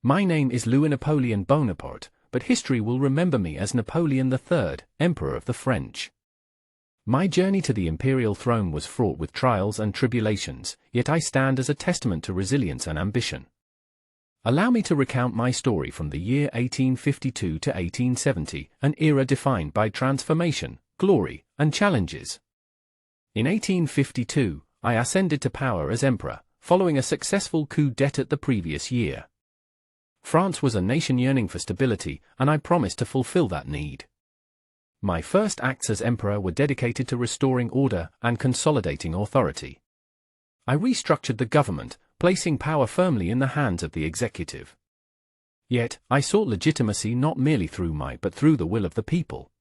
My name is Louis-Napoléon Bonaparte, but history will remember me as Napoleon III, Emperor of the French. My journey to the imperial throne was fraught with trials and tribulations, yet I stand as a testament to resilience and ambition. Allow me to recount my story from the year 1852 to 1870, an era defined by transformation, glory, and challenges. In 1852, I ascended to power as emperor, following a successful coup d'etat the previous year. France was a nation yearning for stability, and I promised to fulfill that need. My first acts as emperor were dedicated to restoring order and consolidating authority. I restructured the government, placing power firmly in the hands of the executive. Yet, I sought legitimacy not merely through might but through the will of the people.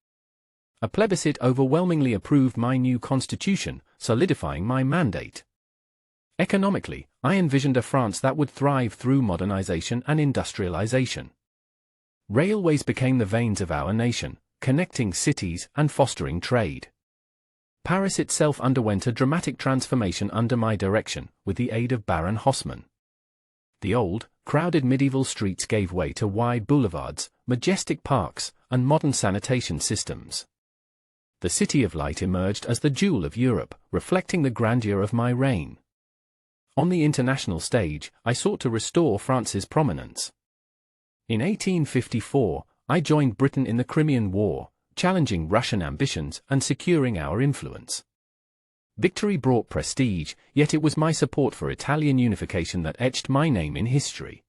A plebiscite overwhelmingly approved my new constitution, solidifying my mandate. Economically, I envisioned a France that would thrive through modernization and industrialization. Railways became the veins of our nation, connecting cities and fostering trade. Paris itself underwent a dramatic transformation under my direction, with the aid of Baron Haussmann. The old, crowded medieval streets gave way to wide boulevards, majestic parks, and modern sanitation systems. The City of Light emerged as the jewel of Europe, reflecting the grandeur of my reign. On the international stage, I sought to restore France's prominence. In 1854, I joined Britain in the Crimean War, challenging Russian ambitions and securing our influence. Victory brought prestige, yet it was my support for Italian unification that etched my name in history.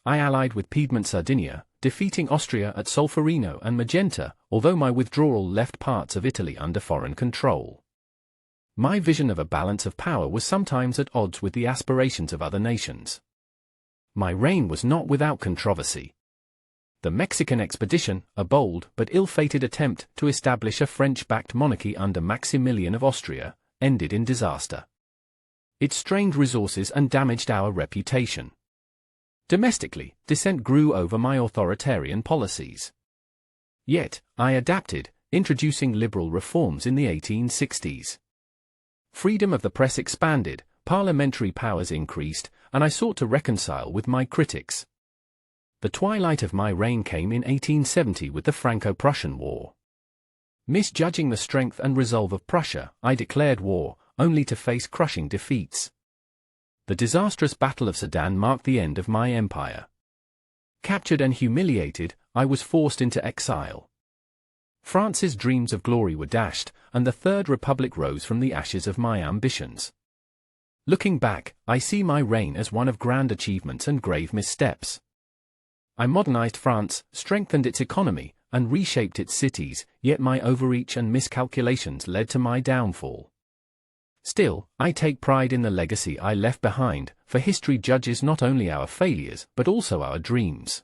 I allied with Piedmont Sardinia, defeating Austria at Solferino and Magenta, although my withdrawal left parts of Italy under foreign control. My vision of a balance of power was sometimes at odds with the aspirations of other nations. My reign was not without controversy. The Mexican expedition, a bold but ill-fated attempt to establish a French-backed monarchy under Maximilian of Austria, ended in disaster. It strained resources and damaged our reputation. Domestically, dissent grew over my authoritarian policies. Yet, I adapted, introducing liberal reforms in the 1860s. Freedom of the press expanded, parliamentary powers increased, and I sought to reconcile with my critics. The twilight of my reign came in 1870 with the Franco-Prussian War. Misjudging the strength and resolve of Prussia, I declared war, only to face crushing defeats. The disastrous Battle of Sedan marked the end of my empire. Captured and humiliated, I was forced into exile. France's dreams of glory were dashed, and the Third Republic rose from the ashes of my ambitions. Looking back, I see my reign as one of grand achievements and grave missteps. I modernized France, strengthened its economy, and reshaped its cities, yet my overreach and miscalculations led to my downfall. Still, I take pride in the legacy I left behind, for history judges not only our failures but also our dreams.